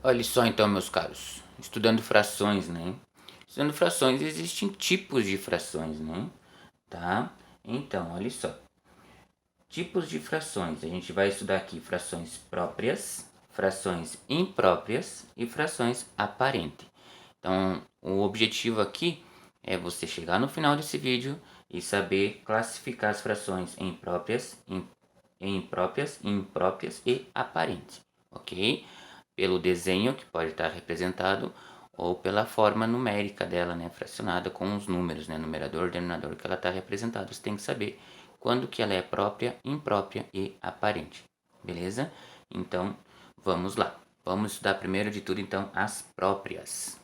Olha só então, meus caros, estudando frações, né? Estudando frações, existem tipos de frações, né? Tá? Então, olha só. Tipos de frações. A gente vai estudar aqui frações próprias, frações impróprias e frações aparentes. Então, o objetivo aqui é você chegar no final desse vídeo e saber classificar as frações em próprias, impróprias, impróprias e aparentes, ok? Pelo desenho que pode estar representado ou pela forma numérica dela, né, fracionada com os números, né, numerador, denominador que ela está representada. Você tem que saber quando que ela é própria, imprópria e aparente, beleza? Então, vamos lá. Vamos estudar primeiro de tudo, então, as próprias.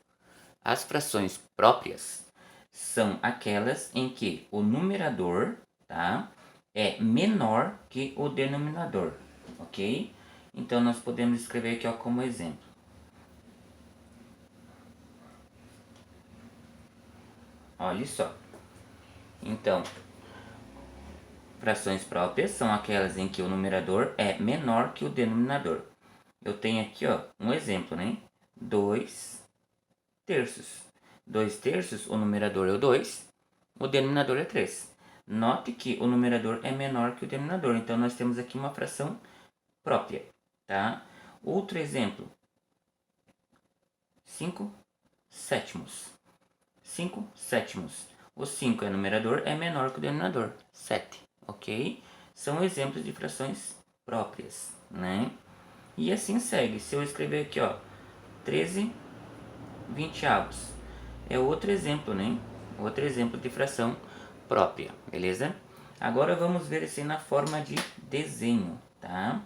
As frações próprias são aquelas em que o numerador, tá, é menor que o denominador, ok? Então, nós podemos escrever aqui ó, como exemplo. Olha só. Então, frações próprias são aquelas em que o numerador é menor que o denominador. Eu tenho aqui ó, um exemplo, né? 2 terços. 2 terços, o numerador é o 2, o denominador é 3. Note que o numerador é menor que o denominador, então nós temos aqui uma fração própria, tá? Outro exemplo, 5 sétimos. 5 sétimos. O 5 é numerador, é menor que o denominador, 7, ok? São exemplos de frações próprias, né? E assim segue. Se eu escrever aqui, ó, 13 vinteavos, é outro exemplo, né? Outro exemplo de fração própria, beleza? Agora vamos ver assim na forma de desenho, tá?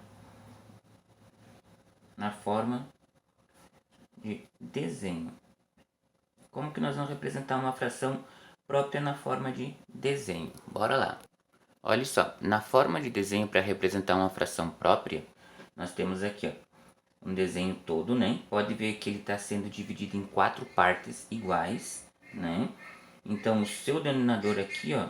Na forma de desenho. Como que nós vamos representar uma fração própria na forma de desenho? Bora lá. Olha só, na forma de desenho para representar uma fração própria, nós temos aqui ó, um desenho todo, né? Pode ver que ele está sendo dividido em 4 partes iguais, né? Então, o seu denominador aqui, ó,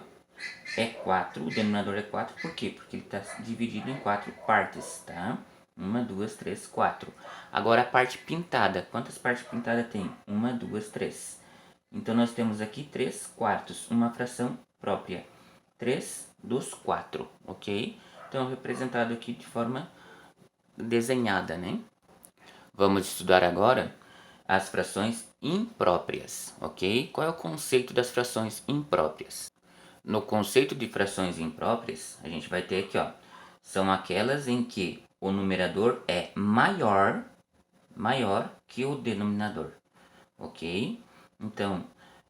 é 4. O denominador é 4, por quê? Porque ele está dividido em 4 partes, tá? 1, 2, 3, 4. Agora, a parte pintada. Quantas partes pintadas tem? 1, 2, 3. Então, nós temos aqui 3 quartos, uma fração própria. 3 dos 4, ok? Então, representado aqui de forma desenhada, né? Vamos estudar agora as frações impróprias, ok? Qual é o conceito das frações impróprias? No conceito de frações impróprias, a gente vai ter aqui, ó, são aquelas em que o numerador é maior que o denominador, ok? Então,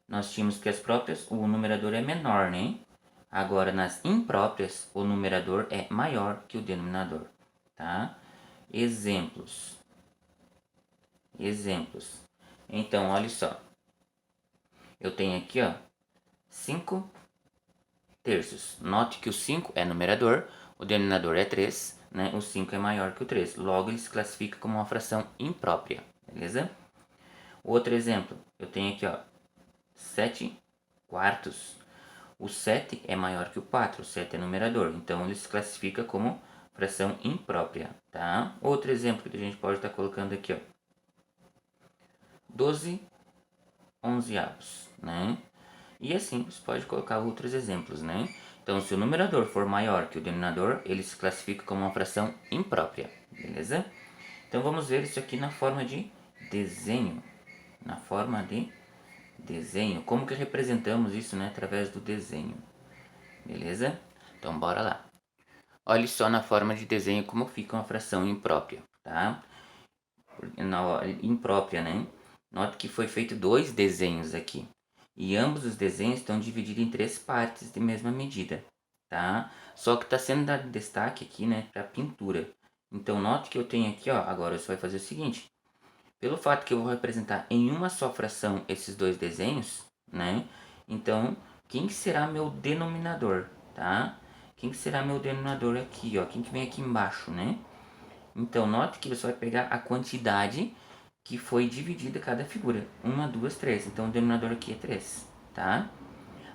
nós tínhamos que as próprias, o numerador é menor, né? Agora, nas impróprias, o numerador é maior que o denominador, tá? Exemplos. Exemplos. Então, olha só. Eu tenho aqui, ó, 5 terços. Note que o 5 é numerador, o denominador é 3, né? O 5 é maior que o 3. Logo, ele se classifica como uma fração imprópria, beleza? Outro exemplo, eu tenho aqui, ó, 7 quartos. O 7 é maior que o 4, o 7 é numerador, então ele se classifica como fração imprópria, tá? Outro exemplo que a gente pode estar colocando aqui, ó, 12 onzeavos, né? E assim você pode colocar outros exemplos, né? Então, se o numerador for maior que o denominador, ele se classifica como uma fração imprópria, beleza? Então, vamos ver isso aqui na forma de desenho. Na forma de desenho. Como que representamos isso, né? Através do desenho, beleza? Então, bora lá. Olhe só na forma de desenho como fica uma fração imprópria, tá? Imprópria, né? Note que foi feito 2 desenhos aqui. E ambos os desenhos estão divididos em 3 partes de mesma medida, tá? Só que está sendo dado destaque aqui, né, para pintura. Então, note que eu tenho aqui, ó, agora você vai fazer o seguinte. Pelo fato que eu vou representar em uma só fração esses 2 desenhos, né? Então, quem será meu denominador, tá? Quem será meu denominador aqui, ó? Quem que vem aqui embaixo, né? Então, note que você vai pegar a quantidade que foi dividida cada figura. 1, 2, 3. Então, o denominador aqui é 3, tá?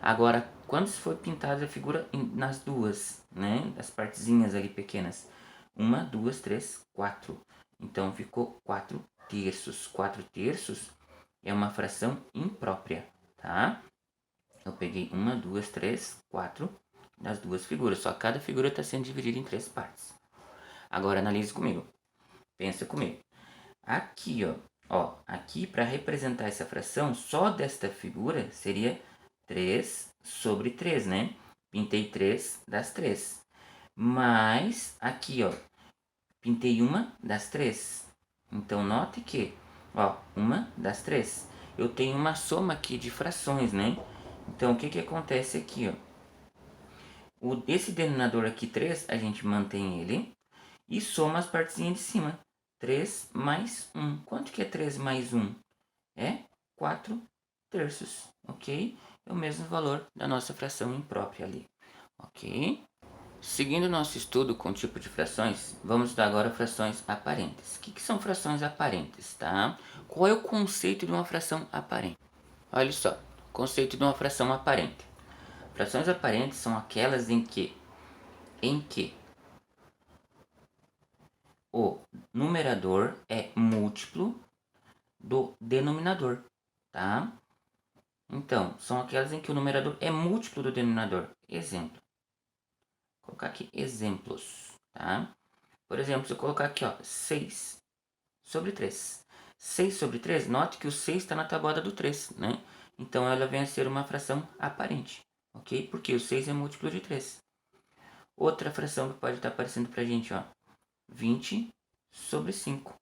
Agora, quando se for pintada a figura nas duas, né? As partezinhas ali pequenas. 1, 2, 3, 4. Então, ficou 4 terços. 4 terços é uma fração imprópria, tá? Eu peguei 1, 2, 3, 4 das duas figuras. Só cada figura está sendo dividida em 3 partes. Agora analise comigo. Pensa comigo. Aqui, aqui para representar essa fração, só desta figura seria 3 sobre 3, né? Pintei 3 das 3. Mas aqui, pintei uma das 3. Então note que, uma das 3. Eu tenho uma soma aqui de frações, né? Então o que acontece aqui, esse denominador aqui 3, a gente mantém ele e soma as partezinhas de cima. 3 mais 1. Quanto que é 3 mais 1? É 4 terços, ok? É o mesmo valor da nossa fração imprópria ali, ok? Seguindo nosso estudo com o tipo de frações, vamos estudar agora frações aparentes. O que são frações aparentes, tá? Qual é o conceito de uma fração aparente? Olha só, conceito de uma fração aparente. Frações aparentes são aquelas em que o numerador é múltiplo do denominador, tá? Então, são aquelas em que o numerador é múltiplo do denominador. Exemplo. Vou colocar aqui exemplos, tá? Por exemplo, se eu colocar aqui, 6 sobre 3. 6 sobre 3, note que o 6 está na tabuada do 3, né? Então, ela vem a ser uma fração aparente, ok? Porque o 6 é múltiplo de 3. Outra fração que pode estar aparecendo pra gente, 20 sobre 5.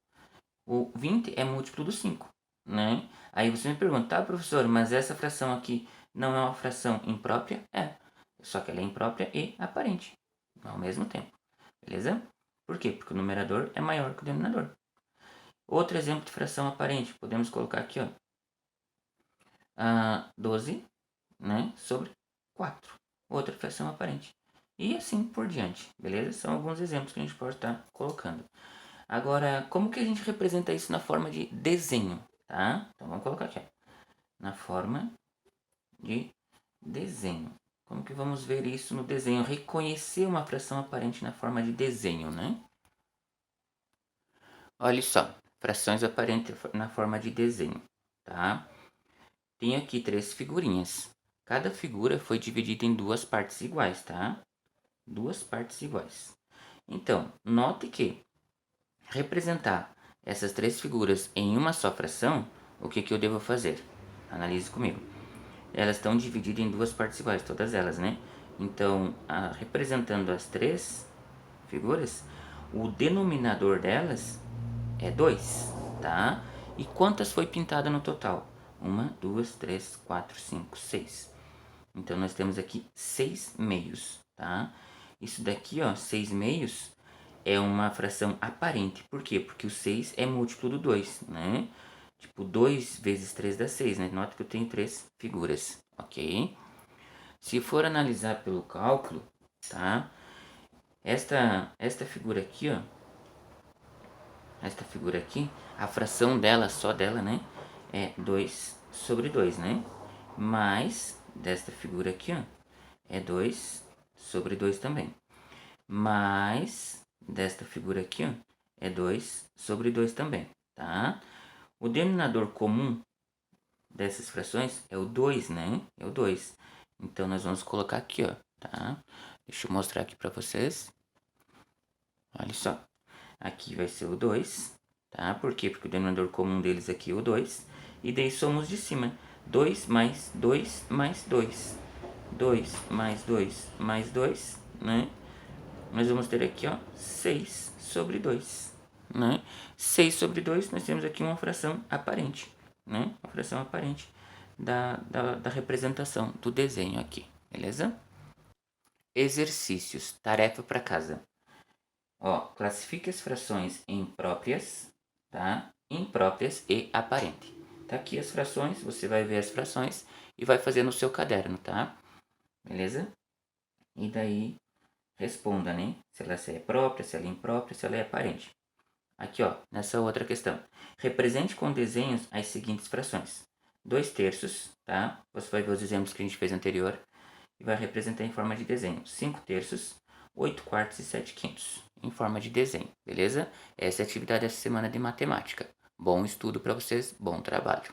O 20 é múltiplo do 5, né? Aí você me pergunta, tá, professor, mas essa fração aqui não é uma fração imprópria? É, só que ela é imprópria e aparente ao mesmo tempo, beleza? Por quê? Porque o numerador é maior que o denominador. Outro exemplo de fração aparente, podemos colocar aqui, 12, né, sobre 4. Outra fração aparente. E assim por diante, beleza? São alguns exemplos que a gente pode estar colocando. Agora, como que a gente representa isso na forma de desenho, tá? Então, vamos colocar aqui, na forma de desenho. Como que vamos ver isso no desenho? Reconhecer uma fração aparente na forma de desenho, né? Olha só, frações aparentes na forma de desenho, tá? Tem aqui 3 figurinhas. Cada figura foi dividida em 2 partes iguais, tá? 2 partes iguais. Então, note que representar essas 3 figuras em uma só fração, o que eu devo fazer? Analise comigo. Elas estão divididas em 2 partes iguais, todas elas, né? Então, representando as 3 figuras, o denominador delas é 2, tá? E quantas foi pintada no total? 1, 2, 3, 4, 5, 6. Então, nós temos aqui 6 meios, tá? Isso daqui, 6 meios, é uma fração aparente. Por quê? Porque o 6 é múltiplo do 2, né? Tipo, 2 vezes 3 dá 6, né? Nota que eu tenho 3 figuras, ok? Se for analisar pelo cálculo, tá? Esta figura aqui, esta figura aqui, a fração dela, só dela, né? É 2 sobre 2, né? Mais desta figura aqui, é 2 sobre 2 também. Mais desta figura aqui, é 2 sobre 2 também, tá? O denominador comum dessas frações é o 2, né? É o 2. Então, nós vamos colocar aqui, tá? Deixa eu mostrar aqui para vocês. Olha só. Aqui vai ser o 2, tá? Por quê? Porque o denominador comum deles aqui é o 2. E daí somos de cima. 2 mais 2 mais 2. 2 mais 2 mais 2, né? Nós vamos ter aqui, 6 sobre 2, né? 6 sobre 2, nós temos aqui uma fração aparente, né? Uma fração aparente da representação do desenho aqui, beleza? Exercícios, tarefa para casa. Classifique as frações em próprias, tá? Impróprias e aparente. Tá aqui as frações, você vai ver as frações e vai fazer no seu caderno, tá? Beleza? E daí responda, né? Se ela é própria, se ela é imprópria, se ela é aparente. Aqui, nessa outra questão. Represente com desenhos as seguintes frações. 2 terços, tá? Você vai ver os exemplos que a gente fez anterior e vai representar em forma de desenho. 5 terços, 8 quartos e 7 quintos em forma de desenho, beleza? Essa é a atividade dessa semana de matemática, Bom estudo para vocês, bom trabalho.